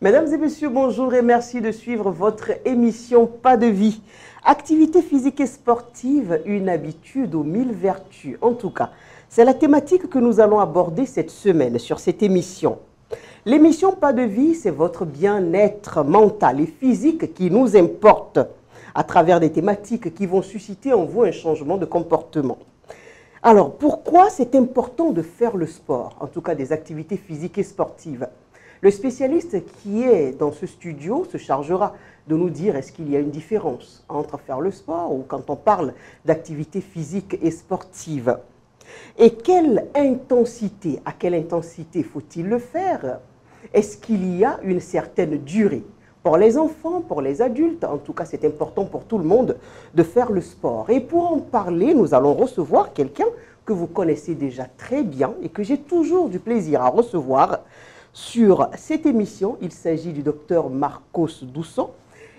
Mesdames et messieurs, bonjour et merci de suivre votre émission Pas de vie. Activité physique et sportive, une habitude aux 1000 vertus. En tout cas, c'est la thématique que nous allons aborder cette semaine sur cette émission. L'émission Pas de vie, c'est votre bien-être mental et physique qui nous importe à travers des thématiques qui vont susciter en vous un changement de comportement. Alors, pourquoi c'est important de faire le sport, en tout cas des activités physiques et sportives? Le spécialiste qui est dans ce studio se chargera de nous dire est-ce qu'il y a une différence entre faire le sport ou quand on parle d'activité physique et sportive. Et quelle intensité, à quelle intensité faut-il le faire? Est-ce qu'il y a une certaine durée? Pour les enfants, pour les adultes, en tout cas c'est important pour tout le monde de faire le sport. Et pour en parler, nous allons recevoir quelqu'un que vous connaissez déjà très bien et que j'ai toujours du plaisir à recevoir sur cette émission. Il s'agit du docteur Marcos Dousson.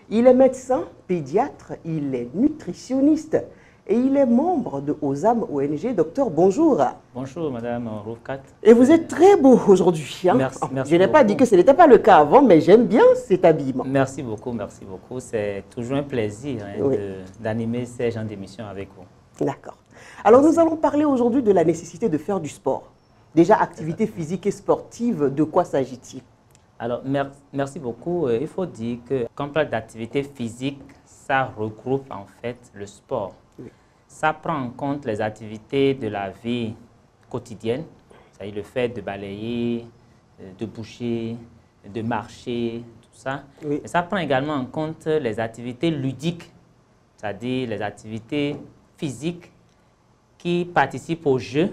Il est médecin, pédiatre, il est nutritionniste et il est membre de OSAM ONG. Docteur, bonjour. Bonjour, Madame Roufkat. Et vous êtes très beau aujourd'hui. Hein? Merci Je n'ai pas dit que ce n'était pas le cas avant, mais j'aime bien cet habillement. Merci beaucoup, merci beaucoup. C'est toujours un plaisir oui, d'animer ces genres d'émissions avec vous. D'accord. Alors, nous allons parler aujourd'hui de la nécessité de faire du sport. Déjà, activité physique et sportive, de quoi s'agit-il? Alors, merci beaucoup. Il faut dire que quand on parle d'activité physique, ça regroupe en fait le sport. Oui. Ça prend en compte les activités de la vie quotidienne, c'est-à-dire le fait de balayer, de bouger, de marcher, tout ça. Oui. Et ça prend également en compte les activités ludiques, c'est-à-dire les activités physiques qui participent au jeu.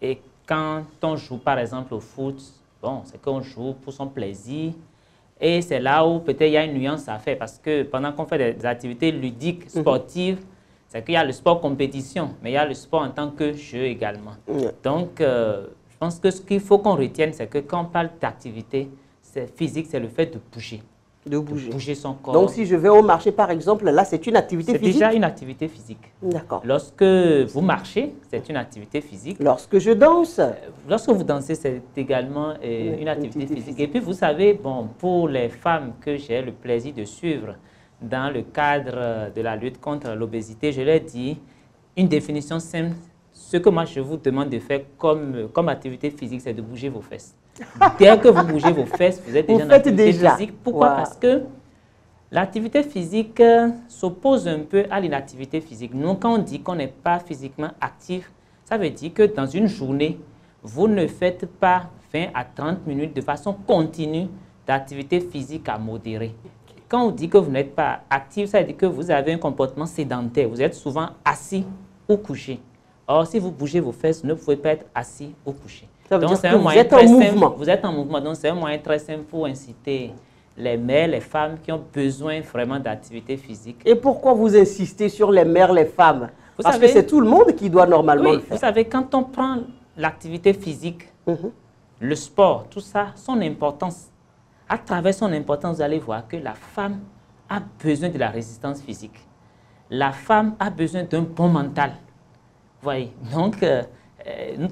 Et quand on joue par exemple au foot, bon, c'est qu'on joue pour son plaisir. Et c'est là où peut-être il y a une nuance à faire parce que pendant qu'on fait des activités ludiques, sportives, c'est qu'il y a le sport compétition, mais il y a le sport en tant que jeu également. Donc, je pense que ce qu'il faut qu'on retienne, c'est que quand on parle d'activité physique, c'est le fait de bouger. De bouger. De bouger son corps. Donc, si je vais au marché, par exemple, là, c'est une activité physique? C'est déjà une activité physique. D'accord. Lorsque vous marchez, c'est une activité physique. Lorsque je danse? Lorsque vous dansez, c'est également une activité physique. Et puis, vous savez, bon, pour les femmes que j'ai le plaisir de suivre dans le cadre de la lutte contre l'obésité, je leur dis une définition simple. Ce que moi, je vous demande de faire comme activité physique, c'est de bouger vos fesses. Dès que vous bougez vos fesses, vous êtes déjà en activité physique. Pourquoi? Parce que l'activité physique s'oppose un peu à l'inactivité physique. Nous, quand on dit qu'on n'est pas physiquement actif, ça veut dire que dans une journée, vous ne faites pas 20 à 30 minutes de façon continue d'activité physique à modérer. Quand on dit que vous n'êtes pas actif, ça veut dire que vous avez un comportement sédentaire. Vous êtes souvent assis ou couché. Or, si vous bougez vos fesses, vous ne pouvez pas être assis ou couché. Ça veut dire que vous êtes en mouvement. Vous êtes en mouvement. Donc, c'est un moyen très simple pour inciter les mères, les femmes qui ont besoin vraiment d'activité physique. Et pourquoi vous insistez sur les mères, les femmes? Parce que c'est tout le monde qui doit normalement le faire. Vous savez, quand on prend l'activité physique, le sport, tout ça, son importance, à travers son importance, vous allez voir que la femme a besoin de la résistance physique. La femme a besoin d'un bon mental. Vous voyez? Donc,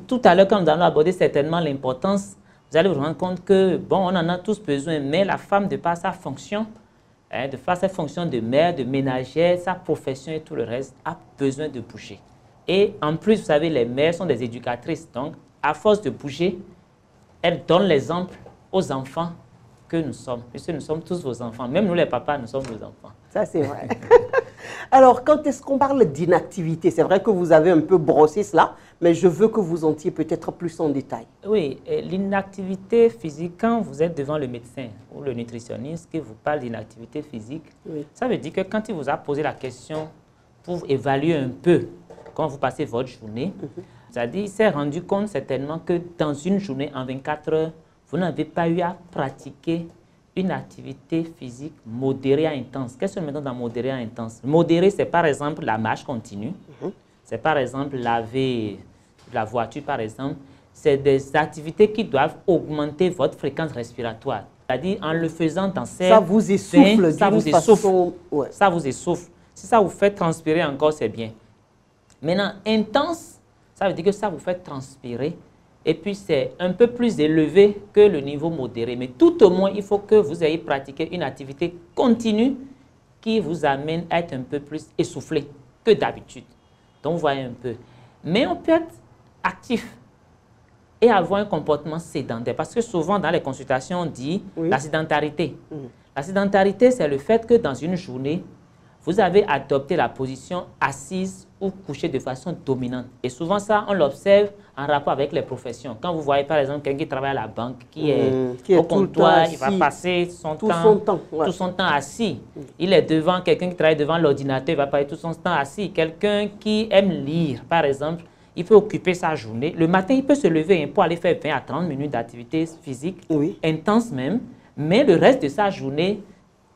tout à l'heure, quand nous allons aborder certainement l'importance, vous allez vous rendre compte que, bon, on en a tous besoin, mais la femme, de par sa fonction, de par sa fonction de mère, de ménagère, sa profession et tout le reste, a besoin de bouger. Et en plus, vous savez, les mères sont des éducatrices. Donc, à force de bouger, elles donnent l'exemple aux enfants que nous sommes. Puisque nous sommes tous vos enfants. Même nous, les papas, nous sommes vos enfants. Ça, c'est vrai. Alors, quand est-ce qu'on parle d'inactivité? C'est vrai que vous avez un peu brossé cela, mais je veux que vous entriez peut-être plus en détail. Oui, l'inactivité physique, quand vous êtes devant le médecin ou le nutritionniste qui vous parle d'inactivité physique, ça veut dire que quand il vous a posé la question pour évaluer un peu comment vous passez votre journée, c'est-à-dire il s'est rendu compte certainement que dans une journée, en 24 heures, vous n'avez pas eu à pratiquer une activité physique modérée à intense. Qu'est-ce que nous mettons dans modéré à intense? Modéré, c'est par exemple la marche continue. C'est par exemple laver la voiture, par exemple. C'est des activités qui doivent augmenter votre fréquence respiratoire. C'est-à-dire en le faisant dans ces... Ça vous essouffle d'une façon... Ça vous essouffle. Si ça vous fait transpirer encore, c'est bien. Maintenant, intense, ça veut dire que ça vous fait transpirer et puis c'est un peu plus élevé que le niveau modéré. Mais tout au moins, il faut que vous ayez pratiqué une activité continue qui vous amène à être un peu plus essoufflé que d'habitude. Donc, vous voyez un peu. Mais on peut être actif et avoir un comportement sédentaire. Parce que souvent, dans les consultations, on dit la sédentarité. La sédentarité, c'est le fait que dans une journée, vous avez adopté la position assise ou couchée de façon dominante. Et souvent, ça, on l'observe en rapport avec les professions. Quand vous voyez, par exemple, quelqu'un qui travaille à la banque, qui est au comptoir, il va passer tout son temps assis. Il est devant quelqu'un qui travaille devant l'ordinateur, il va passer tout son temps assis. Quelqu'un qui aime lire, par exemple, il peut occuper sa journée. Le matin, il peut se lever pour aller faire 20 à 30 minutes d'activité physique, intense même, mais le reste de sa journée,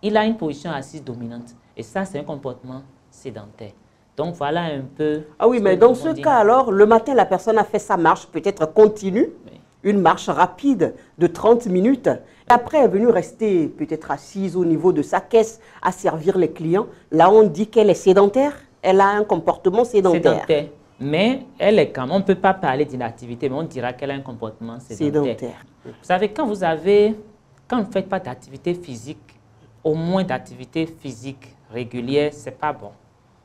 il a une position assise dominante. Et ça, c'est un comportement sédentaire. Donc, voilà un peu... Ah oui, mais dans ce cas, alors, le matin, la personne a fait sa marche peut-être continue, une marche rapide de 30 minutes. Après, elle est venue rester peut-être assise au niveau de sa caisse à servir les clients. Là, on dit qu'elle est sédentaire. Elle a un comportement sédentaire. Mais elle est quand même, on ne peut pas parler d'inactivité, mais on dira qu'elle a un comportement sédentaire. Vous savez, quand vous ne faites pas d'activité physique, au moins d'activité physique régulière, ce n'est pas bon.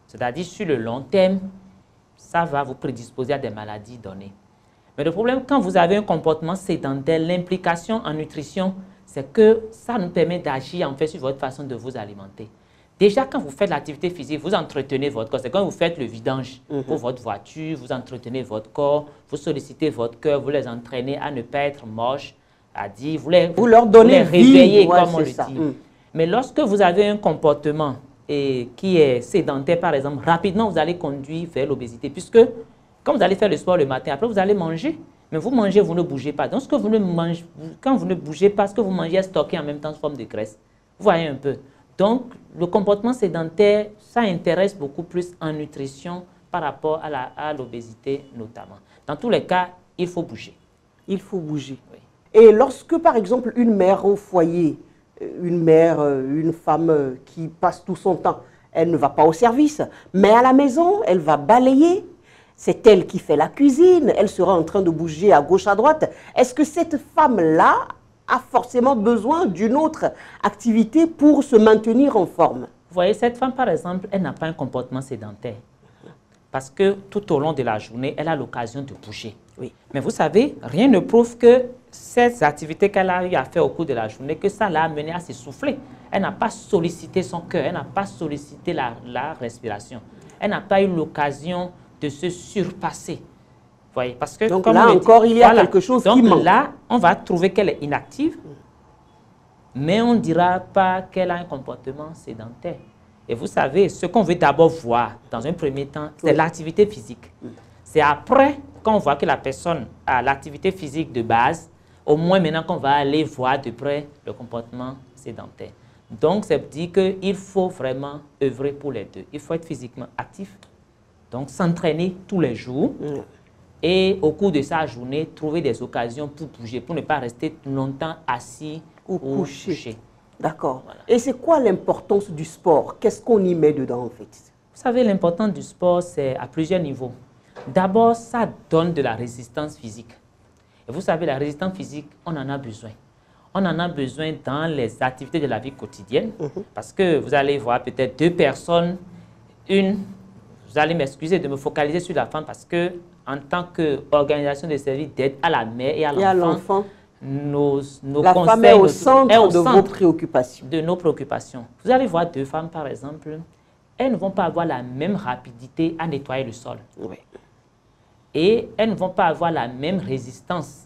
C'est-à-dire, sur le long terme, ça va vous prédisposer à des maladies données. Mais le problème, quand vous avez un comportement sédentaire, l'implication en nutrition, c'est que ça nous permet d'agir en fait sur votre façon de vous alimenter. Déjà, quand vous faites l'activité physique, vous entretenez votre corps. C'est quand vous faites le vidange pour votre voiture, vous entretenez votre corps, vous sollicitez votre cœur, vous les entraînez à ne pas être moches, à dire, vous leur donnez réveiller, comme on le dit. Mais lorsque vous avez un comportement qui est sédentaire, par exemple, rapidement, vous allez conduire vers l'obésité. Puisque, quand vous allez faire le sport le matin, après, vous allez manger. Mais vous mangez, vous ne bougez pas. Donc, quand vous ne bougez pas, ce que vous mangez est stocké en même temps sous forme de graisse. Vous voyez un peu. Donc, le comportement sédentaire, ça intéresse beaucoup plus en nutrition par rapport à l'obésité notamment. Dans tous les cas, il faut bouger. Il faut bouger. Oui. Et lorsque, par exemple, une mère au foyer, une femme qui passe tout son temps, elle ne va pas au service, mais à la maison, elle va balayer. C'est elle qui fait la cuisine, elle sera en train de bouger à gauche, à droite. Est-ce que cette femme-là a forcément besoin d'une autre activité pour se maintenir en forme? Vous voyez, cette femme, par exemple, elle n'a pas un comportement sédentaire. Parce que tout au long de la journée, elle a l'occasion de bouger. Oui. Mais vous savez, rien ne prouve que ces activités qu'elle a eu à faire au cours de la journée, que ça l'a amenée à s'essouffler. Elle n'a pas sollicité son cœur, elle n'a pas sollicité la respiration. Elle n'a pas eu l'occasion de se surpasser. Vous voyez, parce que, donc là encore, il y a quelque chose qui manque. Donc là, on va trouver qu'elle est inactive, mais on ne dira pas qu'elle a un comportement sédentaire. Et vous savez, ce qu'on veut d'abord voir dans un premier temps, c'est l'activité physique. C'est après qu'on voit que la personne a l'activité physique de base, au moins maintenant qu'on va aller voir de près le comportement sédentaire. Donc, ça veut dire qu'il faut vraiment œuvrer pour les deux. Il faut être physiquement actif, donc s'entraîner tous les jours. Et au cours de sa journée, trouver des occasions pour bouger, pour ne pas rester longtemps assis ou couché. D'accord. Voilà. Et c'est quoi l'importance du sport? Qu'est-ce qu'on y met dedans en fait? Vous savez, l'importance du sport, c'est à plusieurs niveaux. D'abord, ça donne de la résistance physique. Et vous savez, la résistance physique, on en a besoin. On en a besoin dans les activités de la vie quotidienne. Parce que vous allez voir peut-être deux personnes, vous allez m'excuser de me focaliser sur la femme parce que en tant qu'organisation de services d'aide à la mère et à l'enfant, la femme est au centre de vos préoccupations. De nos préoccupations. Vous allez voir deux femmes, par exemple, elles ne vont pas avoir la même rapidité à nettoyer le sol. Oui. Et elles ne vont pas avoir la même résistance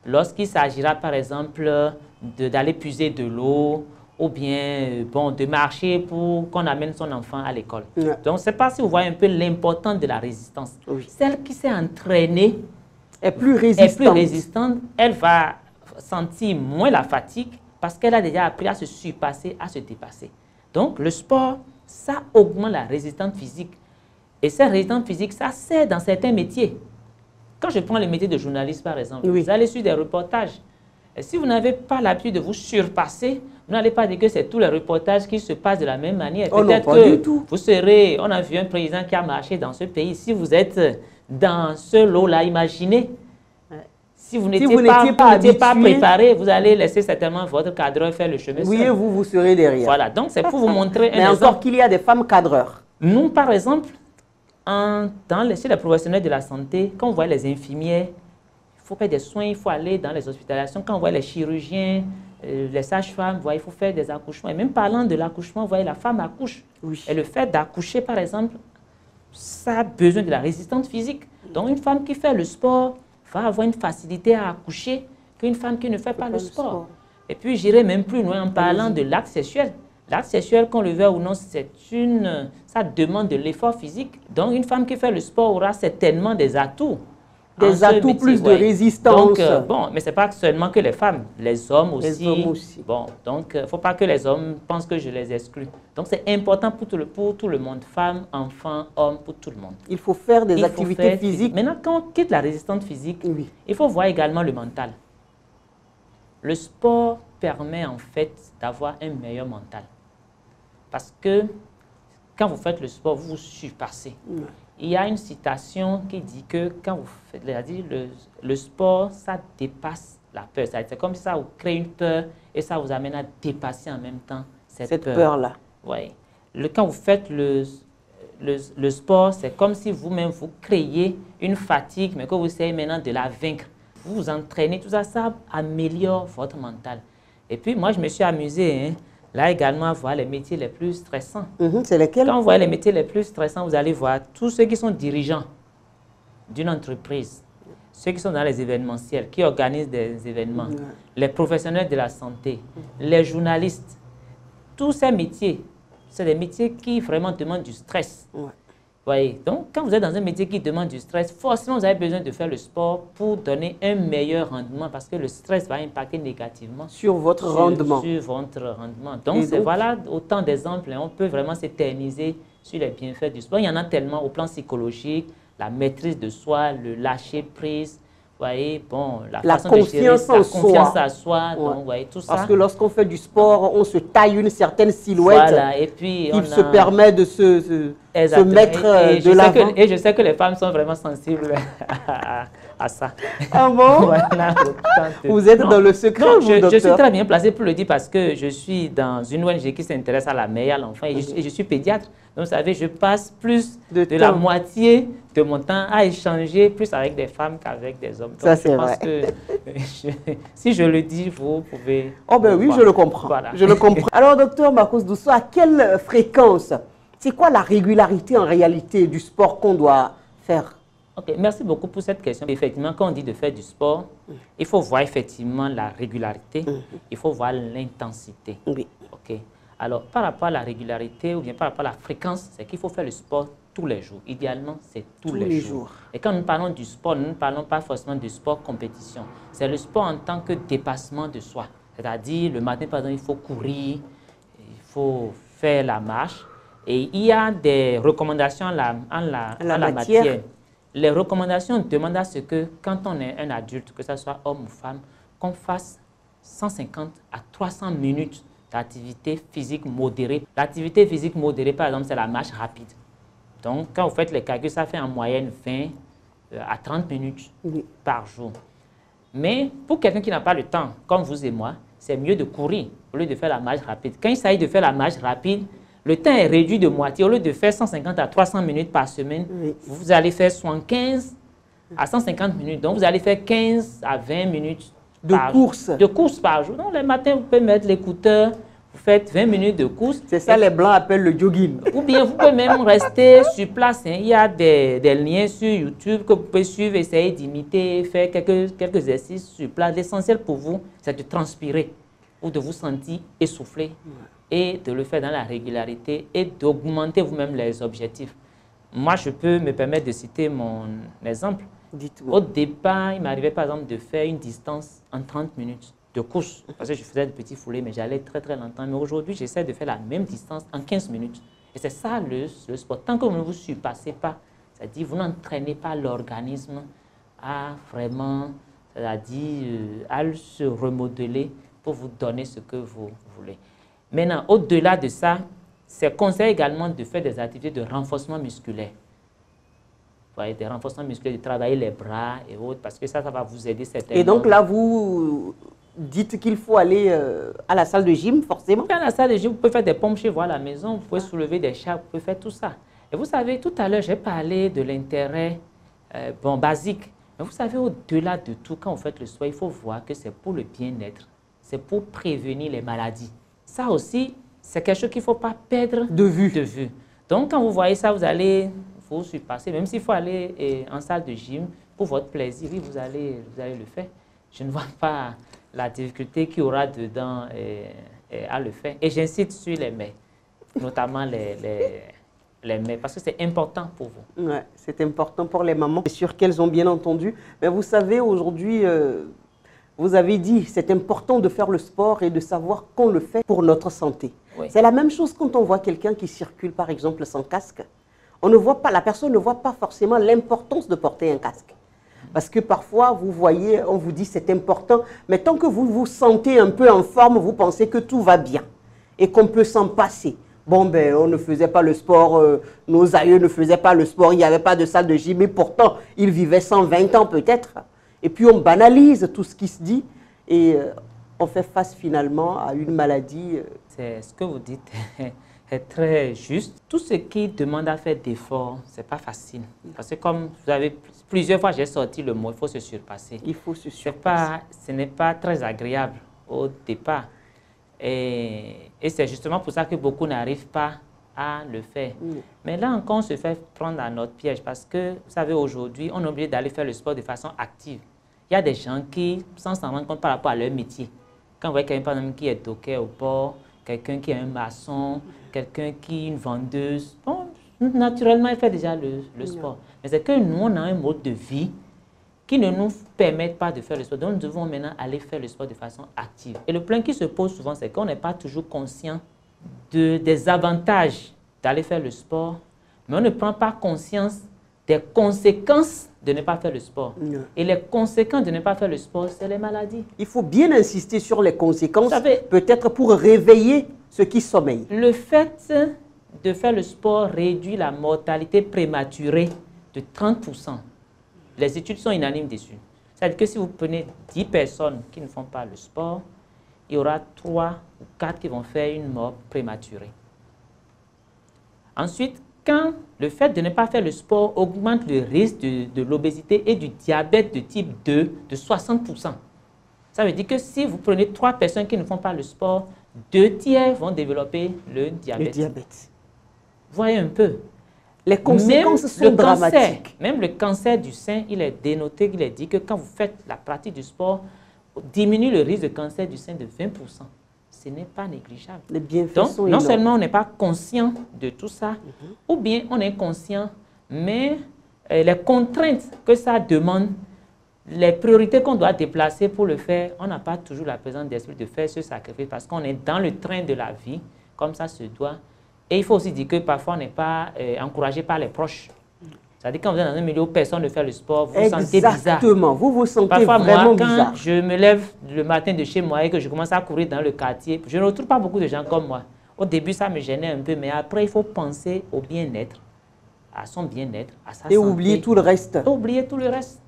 lorsqu'il s'agira, par exemple, d'aller puiser de l'eau ou bien de marcher pour qu'on amène son enfant à l'école. Oui. Donc, je ne sais pas si vous voyez un peu l'importance de la résistance. Oui. Celle qui s'est entraînée est plus résistante. Elle va sentir moins la fatigue parce qu'elle a déjà appris à se surpasser, à se dépasser. Donc, le sport, ça augmente la résistance physique. Et cette résistance physique, ça sert dans certains métiers. Quand je prends le métier de journaliste, par exemple, vous allez sur des reportages. Et si vous n'avez pas l'habitude de vous surpasser, vous n'allez pas dire que c'est tous les reportages qui se passent de la même manière. Peut-être que vous serez, on a vu un président qui a marché dans ce pays. Si vous êtes dans ce lot-là, imaginez. Si vous n'étiez pas préparé, vous allez laisser certainement votre cadreur faire le chemin oui, seul. et vous serez derrière. Voilà, donc c'est pour vous montrer un Mais exemple. encore qu'il y a des femmes cadreurs. Nous, par exemple, chez les professionnels de la santé, quand on voit les infirmières, il faut faire des soins, il faut aller dans les hospitalisations. Quand on voit les chirurgiens, les sages-femmes, il faut faire des accouchements. Et même parlant de l'accouchement, vous voyez, la femme accouche. Oui. Et le fait d'accoucher, par exemple, ça a besoin de la résistance physique. Donc, une femme qui fait le sport va avoir une facilité à accoucher qu'une femme qui ne fait pas le sport. Et puis, j'irai même plus loin en parlant de l'acte sexuel. L'acte sexuel, qu'on le veuille ou non, ça demande de l'effort physique. Donc, une femme qui fait le sport aura certainement des atouts. Des atouts, plus de résistance. Donc, bon, mais ce n'est pas seulement que les femmes, les hommes aussi. Les hommes aussi. Bon, donc, il ne faut pas que les hommes pensent que je les exclus. Donc, c'est important pour tout le monde, femmes, enfants, hommes, pour tout le monde. Il faut faire des activités physiques. Maintenant, quand on quitte la résistance physique, oui, il faut voir également le mental. Le sport permet en fait d'avoir un meilleur mental. Parce que quand vous faites le sport, vous vous surpassez. Oui. Il y a une citation qui dit que quand vous faites, le sport, ça dépasse la peur. C'est comme si ça vous crée une peur et ça vous amène à dépasser en même temps cette peur-là. Oui. Quand vous faites le sport, c'est comme si vous-même vous créez une fatigue, mais que vous essayez maintenant de la vaincre. Vous vous entraînez, tout ça, ça améliore votre mental. Et puis, moi, je me suis amusé, hein, là également, à voir les métiers les plus stressants. C'est lesquels? Quand vous voyez les métiers les plus stressants, vous allez voir tous ceux qui sont dirigeants d'une entreprise, ceux qui sont dans les événementiels, qui organisent des événements, les professionnels de la santé, les journalistes. Tous ces métiers, c'est des métiers qui vraiment demandent du stress. Voyez, donc, quand vous êtes dans un métier qui demande du stress, forcément, vous avez besoin de faire le sport pour donner un meilleur rendement parce que le stress va impacter négativement sur votre rendement. Sur votre rendement. Donc, voilà autant d'exemples. On peut vraiment s'éterniser sur les bienfaits du sport. Il y en a tellement au plan psychologique, la maîtrise de soi, le lâcher prise. Voyez, bon, la façon de gérer, la confiance à soi, donc, voyez, tout ça. Parce que lorsqu'on fait du sport, on se taille une certaine silhouette. Voilà, et puis il se permet de se mettre de l'avant. Et je sais que les femmes sont vraiment sensibles à ça. Ah bon? Voilà, vous êtes dans le secret, je suis très bien placé pour le dire parce que je suis dans une ONG qui s'intéresse à la mère et à l'enfant et je suis pédiatre. Donc, vous savez, je passe plus de la moitié de mon temps à échanger plus avec des femmes qu'avec des hommes. Donc, ça, c'est vrai. Que si je le dis, vous pouvez... Oh ben oui, je le comprends. Voilà. Je le comprends. Alors, docteur Marcos Dousso, à quelle fréquence, c'est quoi la régularité en réalité du sport qu'on doit faire? Ok, merci beaucoup pour cette question. Effectivement, quand on dit de faire du sport, il faut voir effectivement la régularité, il faut voir l'intensité. Oui. Ok. Alors, par rapport à la régularité ou bien par rapport à la fréquence, c'est qu'il faut faire le sport tous les jours. Idéalement, c'est tous les jours. Et quand nous parlons du sport, nous ne parlons pas forcément du sport compétition. C'est le sport en tant que dépassement de soi. C'est-à-dire, le matin, par exemple, il faut courir, il faut faire la marche. Et il y a des recommandations en la matière. Les recommandations demandent à ce que, quand on est un adulte, que ce soit homme ou femme, qu'on fasse 150 à 300 minutes d'activité physique modérée. L'activité physique modérée, par exemple, c'est la marche rapide. Donc, quand vous faites les calculs, ça fait en moyenne 20 à 30 minutes par jour. Mais pour quelqu'un qui n'a pas le temps, comme vous et moi, c'est mieux de courir au lieu de faire la marche rapide. Quand il s'agit de faire la marche rapide, le temps est réduit de moitié. Au lieu de faire 150 à 300 minutes par semaine, vous allez faire 75 à 150 minutes. Donc, vous allez faire 15 à 20 minutes de course par jour. Donc, le matin, vous pouvez mettre l'écouteur, vous faites 20 minutes de course. C'est ça, les Blancs appellent le jogging. Ou bien, vous pouvez même rester sur place. Hein. Il y a des liens sur YouTube que vous pouvez suivre, essayer d'imiter, faire quelques exercices sur place. L'essentiel pour vous, c'est de transpirer ou de vous sentir essoufflé et de le faire dans la régularité et d'augmenter vous-même les objectifs. Moi, je peux me permettre de citer mon exemple. Au départ, il m'arrivait par exemple de faire une distance en 30 minutes de course. Parce que je faisais de petits foulées, mais j'allais très très longtemps. Mais aujourd'hui, j'essaie de faire la même distance en 15 minutes. Et c'est ça le sport. Tant que vous ne vous surpassez pas, c'est-à-dire vous n'entraînez pas l'organisme à vraiment, c'est-à-dire à se remodeler pour vous donner ce que vous voulez. Maintenant, au-delà de ça, c'est conseillé également de faire des activités de renforcement musculaire. voyez, des renforcements musculaires, de travailler les bras et autres, parce que ça va vous aider certainement. Et donc là, vous dites qu'il faut aller à la salle de gym, forcément? À la salle de gym, vous pouvez faire des pompes chez vous à la maison, vous pouvez soulever des charges, vous pouvez faire tout ça. Et vous savez, tout à l'heure, j'ai parlé de l'intérêt basique. Mais vous savez, au-delà de tout, quand vous faites le sport, il faut voir que c'est pour le bien-être, c'est pour prévenir les maladies. Ça aussi, c'est quelque chose qu'il ne faut pas perdre de vue. Donc, quand vous voyez ça, vous allez vous surpasser, même s'il faut aller en salle de gym pour votre plaisir, oui, vous allez le faire. Je ne vois pas la difficulté qu'il y aura dedans à le faire. Et j'incite sur les mets, notamment les mets, parce que c'est important pour vous. Ouais, c'est important pour les mamans. C'est sûr qu'elles ont bien entendu. Mais vous savez, aujourd'hui, vous avez dit, c'est important de faire le sport et de savoir qu'on le fait pour notre santé. Oui. C'est la même chose quand on voit quelqu'un qui circule, par exemple, sans casque. On ne voit pas, la personne ne voit pas forcément l'importance de porter un casque. Parce que parfois, vous voyez, on vous dit c'est important, mais tant que vous vous sentez un peu en forme, vous pensez que tout va bien et qu'on peut s'en passer. Bon, ben, on ne faisait pas le sport, nos aïeux ne faisaient pas le sport, il n'y avait pas de salle de gym, mais pourtant, ils vivaient 120 ans peut-être. Et puis, on banalise tout ce qui se dit et on fait face finalement à une maladie. C'est ce que vous dites est très juste. Tout ce qui demande à faire d'efforts, ce n'est pas facile. Parce que comme vous avez plusieurs fois, j'ai sorti le mot, il faut se surpasser. Il faut se surpasser. Ce n'est pas très agréable au départ. Et c'est justement pour ça que beaucoup n'arrivent pas à le faire. Mais là encore, on se fait prendre à notre piège parce que, vous savez, aujourd'hui, on est obligé d'aller faire le sport de façon active. Il y a des gens qui, sans s'en rendre compte par rapport à leur métier, quand vous voyez quelqu'un, par exemple, qui est docker au port, quelqu'un qui est un maçon, quelqu'un qui est une vendeuse, bon, naturellement, il fait déjà le sport. Mais c'est que nous, on a un mode de vie qui ne nous permettent pas de faire le sport. Donc, nous devons maintenant aller faire le sport de façon active. Et le problème qui se pose souvent, c'est qu'on n'est pas toujours conscient des avantages d'aller faire le sport, mais on ne prend pas conscience des conséquences de ne pas faire le sport. Et les conséquences de ne pas faire le sport, c'est les maladies. Il faut bien insister sur les conséquences, peut-être pour réveiller ceux qui sommeillent. Le fait de faire le sport réduit la mortalité prématurée de 30%. Les études sont unanimes dessus. C'est-à-dire que si vous prenez 10 personnes qui ne font pas le sport, il y aura 3 ou 4 qui vont faire une mort prématurée. Ensuite, quand le fait de ne pas faire le sport augmente le risque de l'obésité et du diabète de type 2 de 60%. Ça veut dire que si vous prenez 3 personnes qui ne font pas le sport, 2 tiers vont développer le diabète. Voyez un peu. Les conséquences sont dramatiques. Même le cancer du sein, il est dénoté, il est dit que quand vous faites la pratique du sport, diminue le risque de cancer du sein de 20%. Ce n'est pas négligeable. Les bienfaits Donc, sont non énormes. seulement on n'est pas conscient de tout ça, ou bien on est conscient, mais les contraintes que ça demande, les priorités qu'on doit déplacer pour le faire, on n'a pas toujours la présence d'esprit de faire ce sacrifice parce qu'on est dans le train de la vie, comme ça se doit. Et il faut aussi dire que parfois on n'est pas encouragé par les proches. C'est-à-dire quand vous êtes dans un milieu où personne ne fait le sport, vous vous sentez bizarre. Exactement, vous vous sentez parfois, vraiment moi, quand bizarre. je me lève le matin de chez moi et que je commence à courir dans le quartier, je ne retrouve pas beaucoup de gens comme moi. Au début, ça me gênait un peu, mais après, il faut penser au bien-être, à son bien-être, à sa santé. Et oublier tout le reste. Oublier tout le reste.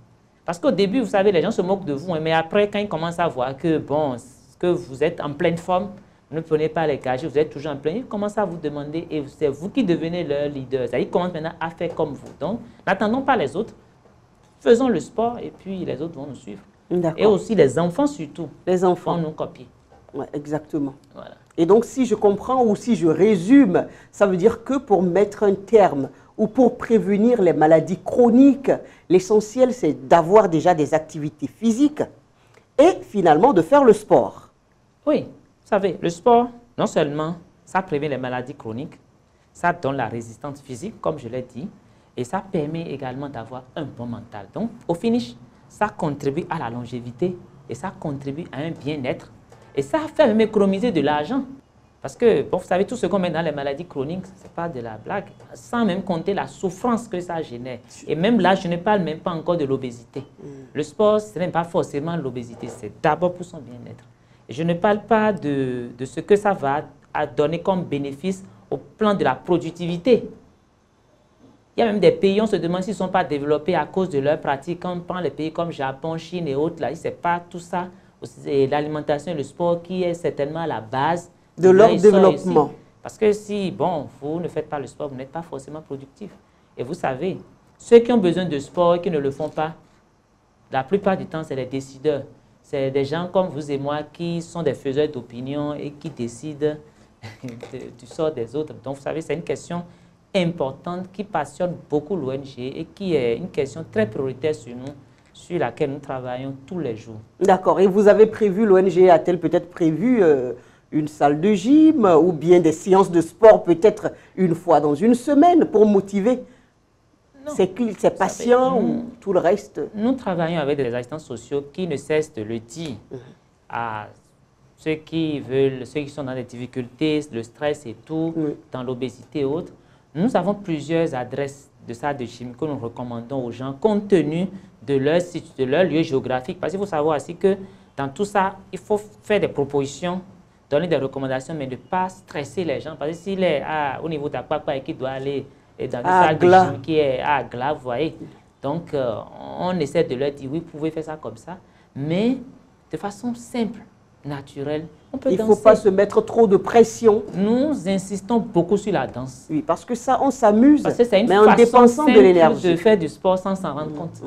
Parce qu'au début, vous savez, les gens se moquent de vous, hein, mais après, quand ils commencent à voir que, bon, que vous êtes en pleine forme, ne prenez pas les cachets, vous êtes toujours en plein, ils commencent à vous demander, et c'est vous qui devenez leur leader. Ils commencent maintenant à faire comme vous. Donc, n'attendons pas les autres, faisons le sport, et puis les autres vont nous suivre. Et aussi les enfants surtout. Les enfants. Vont nous copier. Ouais, exactement. Voilà. Et donc, si je comprends ou si je résume, ça veut dire que pour mettre un terme ou pour prévenir les maladies chroniques, l'essentiel, c'est d'avoir déjà des activités physiques et finalement de faire le sport. Oui, vous savez, le sport, non seulement ça prévient les maladies chroniques, ça donne la résistance physique, comme je l'ai dit, et ça permet également d'avoir un bon mental. Donc, au finish, ça contribue à la longévité et ça contribue à un bien-être. Et ça fait même économiser de l'argent. Parce que, bon, vous savez, tout ce qu'on met dans les maladies chroniques, ce n'est pas de la blague, sans même compter la souffrance que ça génère. Et même là, je ne parle même pas encore de l'obésité. Le sport, ce n'est pas forcément l'obésité, c'est d'abord pour son bien-être. Et je ne parle pas de ce que ça va donner comme bénéfice au plan de la productivité. Il y a même des pays, on se demande s'ils ne sont pas développés à cause de leur pratique. Quand on prend les pays comme Japon, Chine et autres, là, ce n'est pas tout ça. L'alimentation et le sport qui est certainement la base de leur développement. Parce que si, bon, vous ne faites pas le sport, vous n'êtes pas forcément productif. Et vous savez, ceux qui ont besoin de sport et qui ne le font pas, la plupart du temps, c'est les décideurs. C'est des gens comme vous et moi qui sont des faiseurs d'opinion et qui décident du sort des autres. Donc, vous savez, c'est une question importante qui passionne beaucoup l'ONG et qui est une question très prioritaire sur nous, sur laquelle nous travaillons tous les jours. D'accord. Et vous avez prévu, l'ONG a-t-elle peut-être prévu une salle de gym ou bien des séances de sport peut-être une fois dans une semaine pour motiver ces patients ou tout le reste? Nous travaillons avec des assistants sociaux qui ne cessent de le dire à ceux qui veulent, ceux qui sont dans des difficultés, le stress et tout, dans l'obésité et autres. Nous avons plusieurs adresses de salle de gym que nous recommandons aux gens compte tenu de leur lieu géographique. Parce qu'il faut savoir aussi que dans tout ça, il faut faire des propositions, donner des recommandations, mais ne pas stresser les gens. Parce que s'il est au niveau d'Akpakpa et qu'il doit aller dans une salle de gym qui est à Agla, vous voyez. Donc, on essaie de leur dire, oui, vous pouvez faire ça comme ça, mais de façon simple, naturelle. On peut danser. Il ne faut pas se mettre trop de pression. Nous insistons beaucoup sur la danse. Oui, parce que ça, on s'amuse, mais en dépensant de l'énergie. De faire du sport sans s'en rendre compte.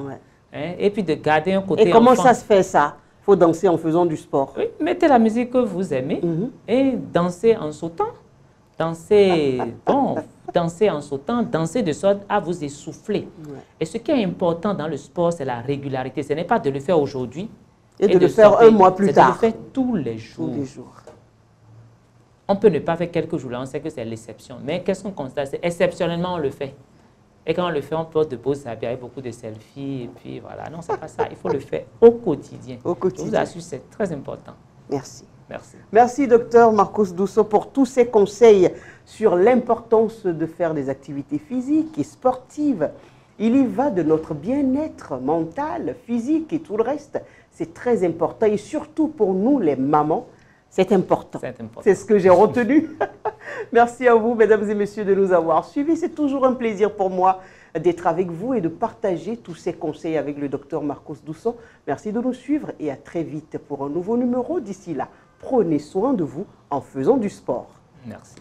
Hein? Et puis de garder un côté enfant. Et comment enfant. Ça se fait ça? Il faut danser en faisant du sport. Oui, mettez la musique que vous aimez et dansez en sautant. Dansez, dansez en sautant, dansez de sorte à vous essouffler. Et ce qui est important dans le sport, c'est la régularité. Ce n'est pas de le faire aujourd'hui et de le faire un mois plus tard. C'est de le faire tous les jours. On peut ne pas faire quelques jours là, on sait que c'est l'exception. Mais qu'est-ce qu'on constate? C'est exceptionnellement, on le fait. Et quand on le fait, on porte de beaux habits avec beaucoup de selfies. Et puis voilà, non, c'est pas ça. Il faut le faire au quotidien. Au quotidien. Je vous assure, c'est très important. Merci. Merci. Merci, docteur Marcos Dousso, pour tous ces conseils sur l'importance de faire des activités physiques et sportives. Il y va de notre bien-être mental, physique et tout le reste. C'est très important et surtout pour nous, les mamans, c'est important. C'est ce que j'ai retenu. Merci à vous, mesdames et messieurs, de nous avoir suivis. C'est toujours un plaisir pour moi d'être avec vous et de partager tous ces conseils avec le docteur Marcos Dousso. Merci de nous suivre et à très vite pour un nouveau numéro. D'ici là, prenez soin de vous en faisant du sport. Merci.